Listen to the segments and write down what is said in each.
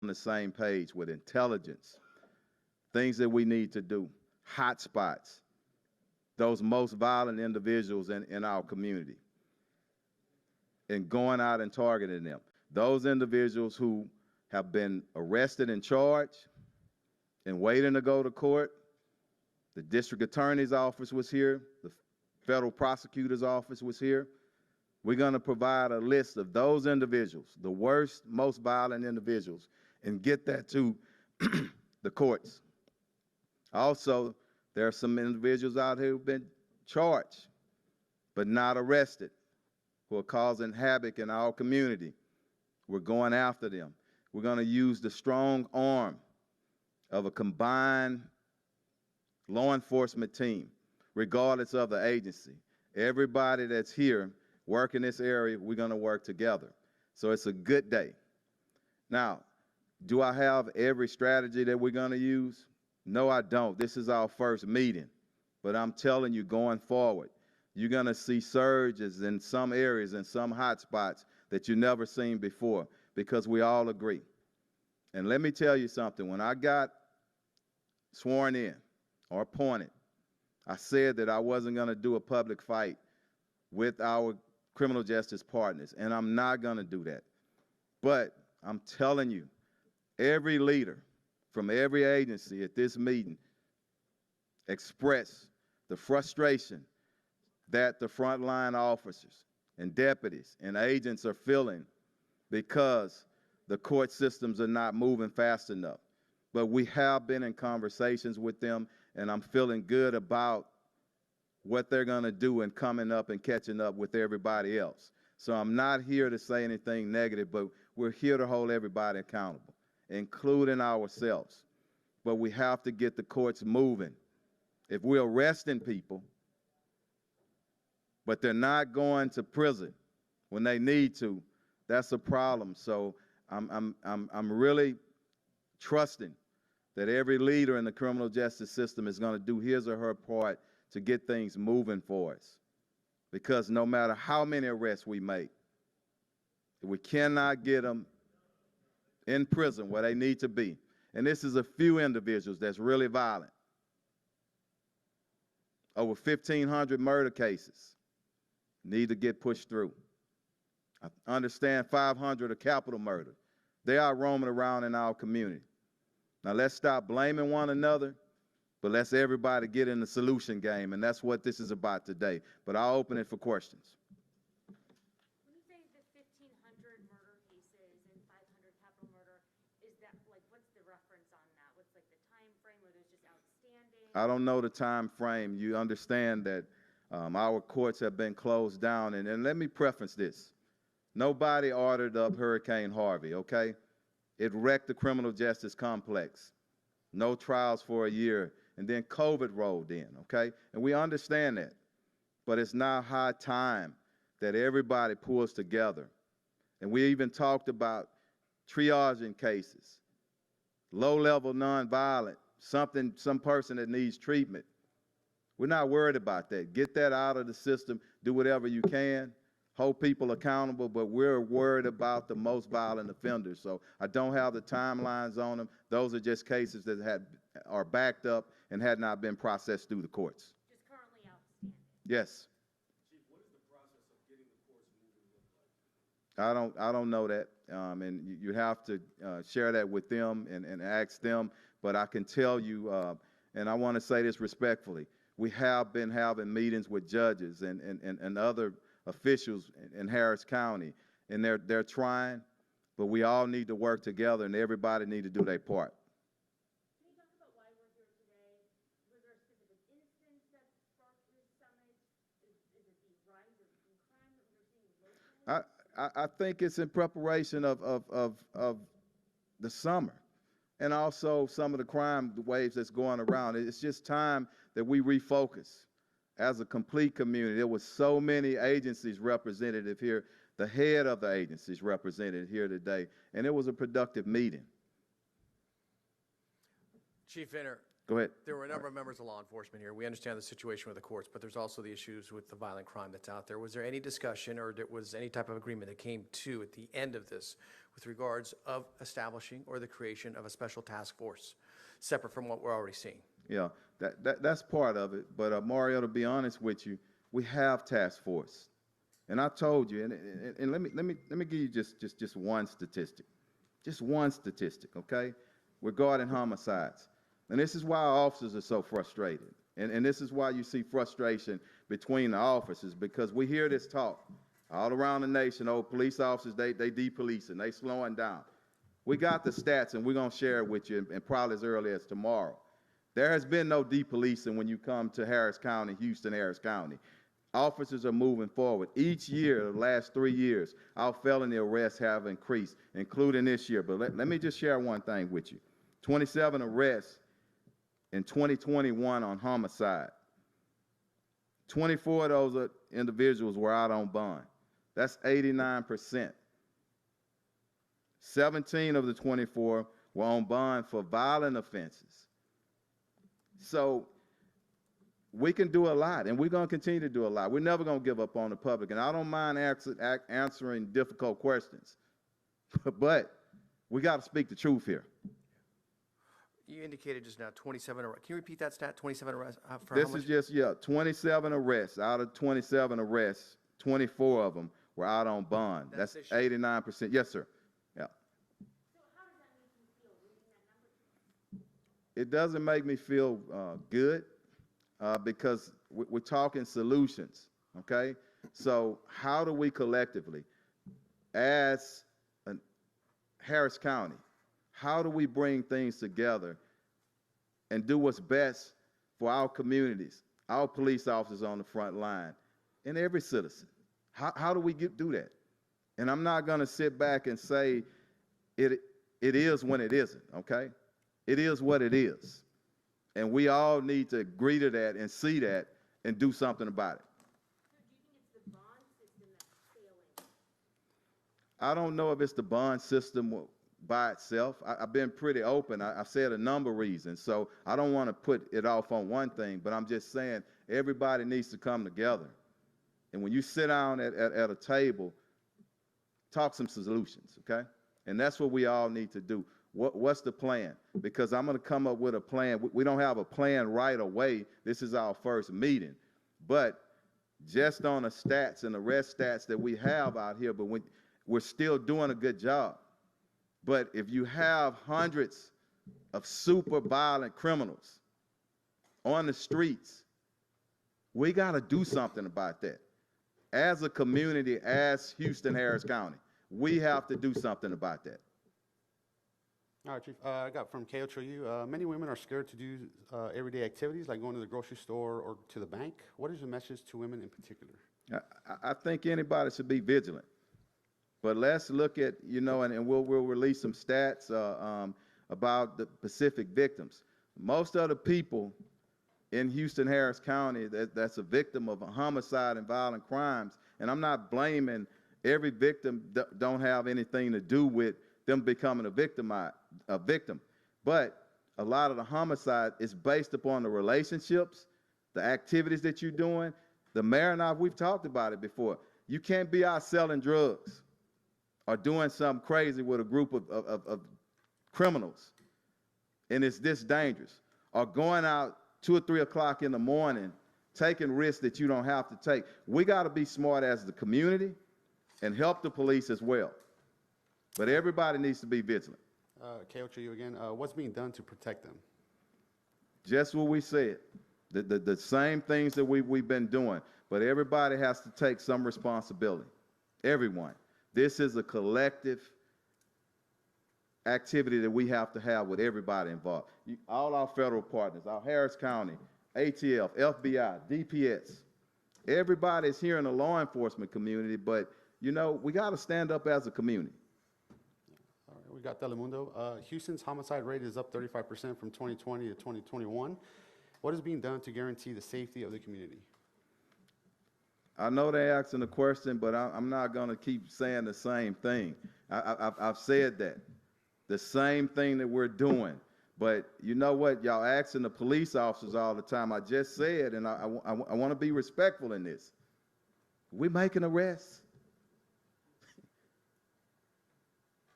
the same page with intelligence, things that we need to do, hot spots, those most violent individuals in our community, and going out and targeting them. Those individuals who have been arrested and charged and waiting to go to court. The district attorney's office was here. The federal prosecutor's office was here. We're going to provide a list of those individuals, the worst, most violent individuals, and get that to the courts. Also, there are some individuals out here who've been charged but not arrested, who are causing havoc in our community. We're going after them. We're going to use the strong arm of a combined law enforcement team, regardless of the agency. Everybody that's here working this area, we're going to work together. So it's a good day. Now, do I have every strategy that we're going to use? No, I don't. This is our first meeting. But I'm telling you, going forward, you're going to see surges in some areas and some hot spots that you've never seen before, because we all agree. And let me tell you something. When I got sworn in or appointed, I said that I wasn't going to do a public fight with our criminal justice partners, and I'm not going to do that. But I'm telling you, every leader from every agency at this meeting expressed the frustration that the frontline officers and deputies and agents are feeling because the court systems are not moving fast enough. But we have been in conversations with them, and I'm feeling good about what they're going to do and coming up and catching up with everybody else. So I'm not here to say anything negative, but we're here to hold everybody accountable, including ourselves. But we have to get the courts moving. If we're arresting people, but they're not going to prison when they need to, that's a problem. So I'm really trusting that every leader in the criminal justice system is going to do his or her part to get things moving for us. Because no matter how many arrests we make, if we cannot get them in prison where they need to be, and this is a few individuals that's really violent, over 1,500 murder cases need to get pushed through. I understand 500 are capital murder. They are roaming around in our community. Now let's stop blaming one another, but let's everybody get in the solution game, and that's what this is about today. But I'll open it for questions. When you say the 1,500 murder cases and 500 capital murder, is that like, what's the reference on that? What's like the time frame, or there's just outstanding? I don't know the time frame. You understand that our courts have been closed down, and let me preface this. Nobody ordered up Hurricane Harvey, okay? It wrecked the criminal justice complex. No trials for a year, and then COVID rolled in, okay? And we understand that. But it's now high time that everybody pulls together. And we even talked about triaging cases, low-level nonviolent, some person that needs treatment. We're not worried about that. Get that out of the system. Do whatever you can. Hold people accountable, but we're worried about the most violent offenders. So I don't have the timelines on them. Those are just cases that are backed up and had not been processed through the courts. Just currently outstanding? Yes. Chief, what is the process of getting the courts moving look like? I don't know that, and you have to share that with them and ask them. But I can tell you, and I want to say this respectfully, we have been having meetings with judges and other officials in Harris County, and they're trying, but we all need to work together, and everybody need to do their part. Can you talk about why we're here today? Was there a specific instance that sparked this summit? Is it the rise of crime that we're seeing locally? I think it's in preparation of the summer, and also some of the crime waves that's going around. It's just time that we refocus as a complete community. There was so many agencies represented here, the head of the agencies represented here today, and it was a productive meeting. Chief Finner, Go ahead. There were a number of members of law enforcement here. We understand the situation with the courts, but there's also the issues with the violent crime that's out there. Was there any discussion or was any type of agreement that came to at the end of this with regards of establishing or the creation of a special task force, separate from what we're already seeing? Yeah, that's part of it. But Mario, to be honest with you, we have task force, and I told you, and let me give you just one statistic, okay, regarding homicides. And this is why our officers are so frustrated. And this is why you see frustration between the officers, because we hear this talk all around the nation. Oh, police officers, they de-policing, they slowing down. We got the stats, and we're going to share it with you, and probably as early as tomorrow. There has been no de-policing when you come to Harris County, Houston, Harris County. Officers are moving forward. Each year, the last 3 years, our felony arrests have increased, including this year. But let me just share one thing with you. 27 arrests in 2021 on homicide. 24 of those individuals were out on bond. That's 89%. 17 of the 24 were on bond for violent offenses. So we can do a lot, and we're going to continue to do a lot. We're never going to give up on the public, and I don't mind answering difficult questions, but we got to speak the truth here. You indicated just now 27 arrests. Can you repeat that stat? 27 arrests for This how much? is just, yeah, 27 arrests. Out of 27 arrests, 24 of them were out on bond. That's That's this year. 89%. Yes, sir. Yeah. So how does that make you feel reading that number? It doesn't make me feel good because we're talking solutions, okay? So how do we collectively, as Harris County, how do we bring things together and do what's best for our communities, our police officers on the front line, and every citizen? How do we do that? And I'm not going to sit back and say it is when it isn't, okay? It is what it is. And we all need to agree to that and see that and do something about it. So do you think it's the bond system that's failing? I don't know if it's the bond system by itself. I've been pretty open. I've said a number of reasons. So I don't want to put it off on one thing, but I'm just saying everybody needs to come together. And when you sit down at a table, talk some solutions, okay? And that's what we all need to do. What's the plan? Because I'm going to come up with a plan. We don't have a plan right away. This is our first meeting. But just on the stats and the arrest stats that we have out here, but we're still doing a good job. But if you have hundreds of super violent criminals on the streets, we got to do something about that. As a community, as Houston, Harris County, we have to do something about that. All right, Chief. I got from KHOU, many women are scared to do everyday activities like going to the grocery store or to the bank. What is your message to women in particular? I think anybody should be vigilant. But let's look at, and we'll release some stats about the Pacific victims. Most of the people in Houston, Harris County that's a victim of a homicide and violent crimes, and I'm not blaming every victim don't have anything to do with them becoming a victim. But a lot of the homicide is based upon the relationships, the activities that you're doing. The mayor and I, we've talked about it before. You can't be out selling drugs or doing something crazy with a group of criminals, and it's this dangerous, or going out 2 or 3 o'clock in the morning, taking risks that you don't have to take. We got to be smart as the community and help the police as well. But everybody needs to be vigilant. KHOU again, what's being done to protect them? Just what we said, the same things that we've been doing, but everybody has to take some responsibility, everyone. This is a collective activity that we have to have with everybody involved. All our federal partners, our Harris County, ATF, FBI, DPS, everybody's here in the law enforcement community, but, we got to stand up as a community. All right, we got Telemundo. Houston's homicide rate is up 35% from 2020 to 2021. What is being done to guarantee the safety of the community? I know they're asking the question, but I'm not going to keep saying the same thing. I've said that. The same thing that we're doing. But you know what? Y'all asking the police officers all the time. I just said, and I want to be respectful in this. We making arrests.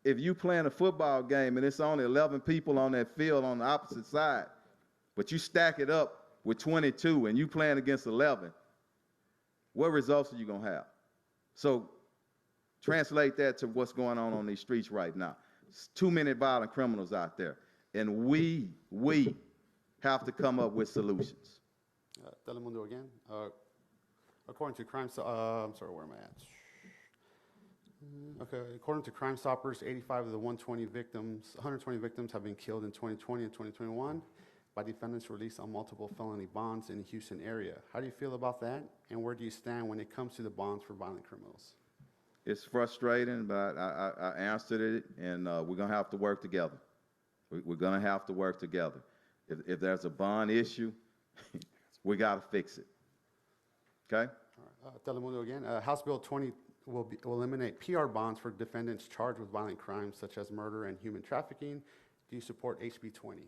If you playing a football game and it's only 11 people on that field on the opposite side, but you stack it up with 22 and you playing against 11, what results are you going to have? So translate that to what's going on these streets right now. It's too many violent criminals out there. And we have to come up with solutions. Telemundo again. According to Crime, I'm sorry, where am I at? Okay, according to Crime Stoppers, 85 of the 120 victims have been killed in 2020 and 2021 by defendants released on multiple felony bonds in the Houston area. How do you feel about that? And where do you stand when it comes to the bonds for violent criminals? It's frustrating, but I answered it, and we're going to have to work together. We're going to have to work together. If there's a bond issue, we got to fix it. Okay? All right. Telemundo again. House Bill 20 will eliminate PR bonds for defendants charged with violent crimes such as murder and human trafficking. Do you support HB 20?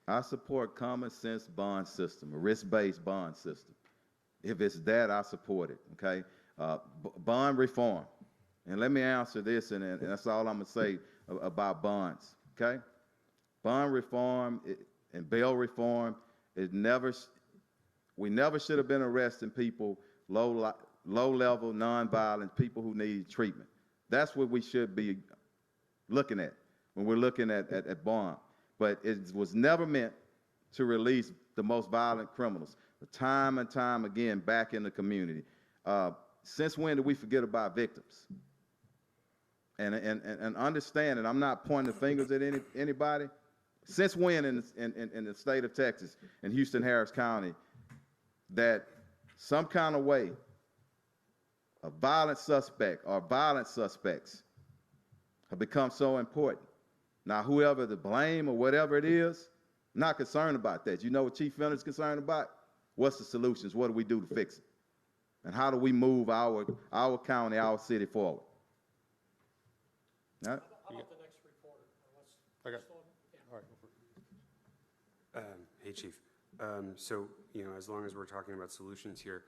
I support common sense bond system, a risk-based bond system. If it's that, I support it, okay? Bond reform. And let me answer this, and that's all I'm going to say about bonds, okay? Bond reform and bail reform, we never should have been arresting people, low-level, non-violent people who need treatment. That's what we should be looking at when we're looking at bond. But it was never meant to release the most violent criminals, time and time again, back in the community. Since when did we forget about victims? And understand, and I'm not pointing fingers at anybody. Since when in the state of Texas, in Houston, Harris County, that some kind of way a violent suspect or violent suspects have become so important? Now, whoever the blame or whatever it is, I'm not concerned about that. You know what Chief Finner is concerned about? What's the solutions? What do we do to fix it? And how do we move our county, our city forward? All right. How about the next reporter? Okay. Yeah. All right, go for it. Hey, Chief. So, as long as we're talking about solutions here,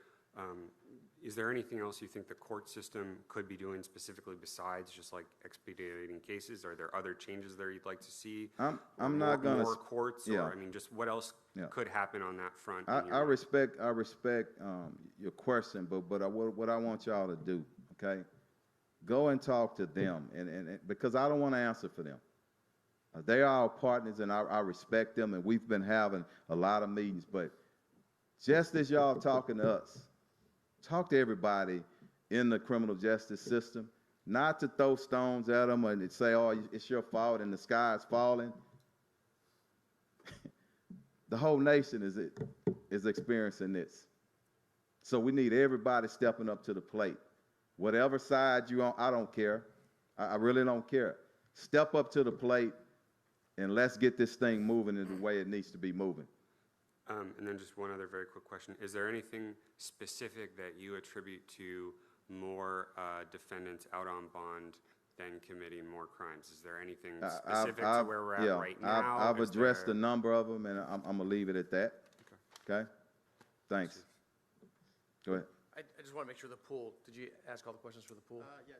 is there anything else you think the court system could be doing specifically besides just like expediting cases? Are there other changes there you'd like to see? I'm not going to more courts, yeah. or I mean, just what else could happen on that front? I respect your question, but what I want y'all to do, okay? Go and talk to them, and because I don't want to answer for them. They are our partners, and I respect them, and we've been having a lot of meetings. But just as y'all talking to us, talk to everybody in the criminal justice system, not to throw stones at them and say, oh, it's your fault and the sky is falling. The whole nation is experiencing this. So we need everybody stepping up to the plate. Whatever side you're on, I don't care. I really don't care. Step up to the plate, and let's get this thing moving in the way it needs to be moving. And then just one other very quick question. Is there anything specific that you attribute to more defendants out on bond than committing more crimes? Is there anything specific to where we're at right now? I've addressed a number of them, and I'm going to leave it at that. Okay? Thanks. Go ahead. I just want to make sure the pool, did you ask all the questions for the pool? Yeah,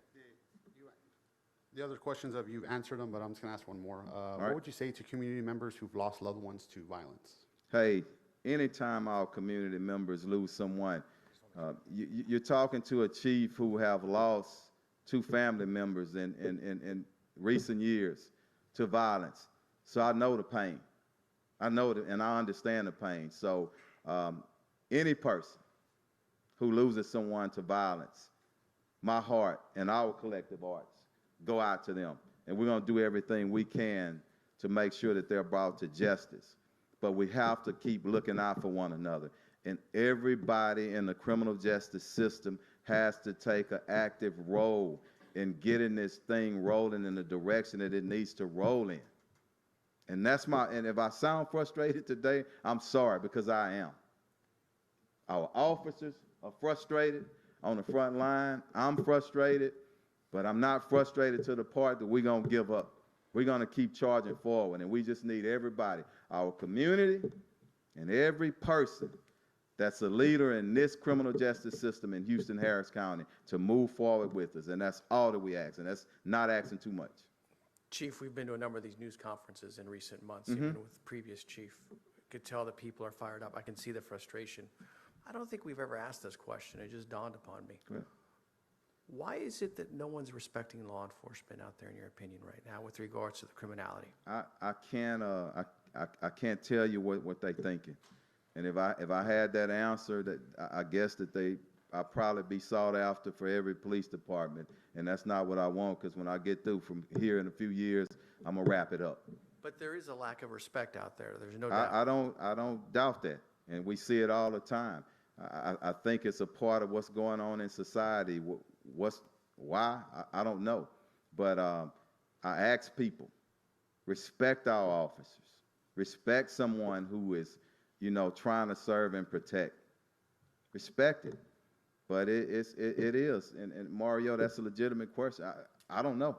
the other questions you've answered them, but I'm just going to ask one more. right. What would you say to community members who've lost loved ones to violence? Hey, anytime our community members lose someone, you're talking to a chief who have lost 2 family members in recent years to violence. So I know the pain. I know it, and I understand the pain. So any person who loses someone to violence, my heart and our collective hearts go out to them. And we're going to do everything we can to make sure that they're brought to justice. But we have to keep looking out for one another. And everybody in the criminal justice system has to take an active role in getting this thing rolling in the direction that it needs to roll in. And and if I sound frustrated today, I'm sorry, because I am. Our officers are frustrated on the front line. I'm frustrated, but I'm not frustrated to the part that we're going to give up. We're going to keep charging forward, and we just need everybody, our community, and every person that's a leader in this criminal justice system in Houston, Harris County to move forward with us, and that's all that we ask, and that's not asking too much. Chief, we've been to a number of these news conferences in recent months, even with the previous chief. I could tell that people are fired up. I can see the frustration. I don't think we've ever asked this question. It just dawned upon me. Yeah. Why is it that no one's respecting law enforcement out there, in your opinion, right now, with regards to the criminality? I can't tell you what they thinking, and if I had that answer, that I guess that I'd probably be sought after for every police department, and that's not what I want, because when I get through from here in a few years, I'm gonna wrap it up. But there is a lack of respect out there. There's no doubt. I don't doubt that, and we see it all the time. I think it's a part of what's going on in society. Why? I don't know. But I ask people, respect our officers. Respect someone who is, trying to serve and protect. Respect it. But it is. And Mario, that's a legitimate question. I don't know.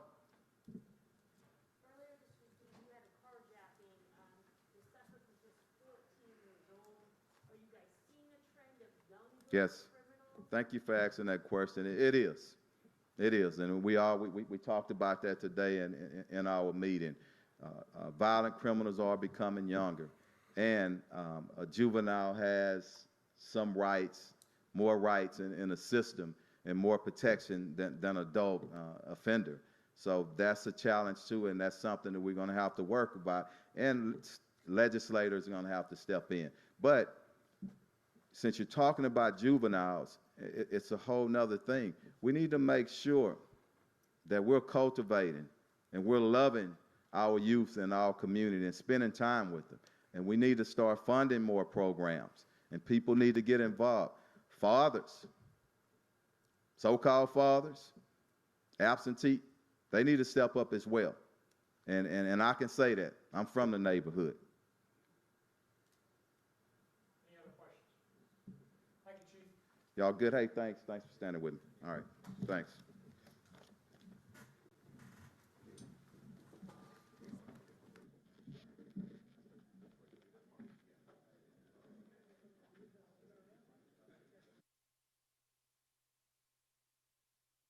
Earlier this week, you had a carjacking. The suspect was just 14 years old. Are you guys seeing a trend of younger Yes. criminals? Thank you for asking that question. It is. It is, and we talked about that today in our meeting. Violent criminals are becoming younger, and a juvenile has some rights, more rights in the system, and more protection than adult offender. So that's a challenge too, and that's something that we're going to have to work about, and legislators are going to have to step in. But since you're talking about juveniles, it's a whole nother thing. We need to make sure that we're cultivating and we're loving our youth and our community and spending time with them. And we need to start funding more programs, and people need to get involved. Fathers, so-called fathers, absentee, they need to step up as well. And I can say that. I'm from the neighborhood. Y'all good? Hey, thanks for standing with me. All right, thanks.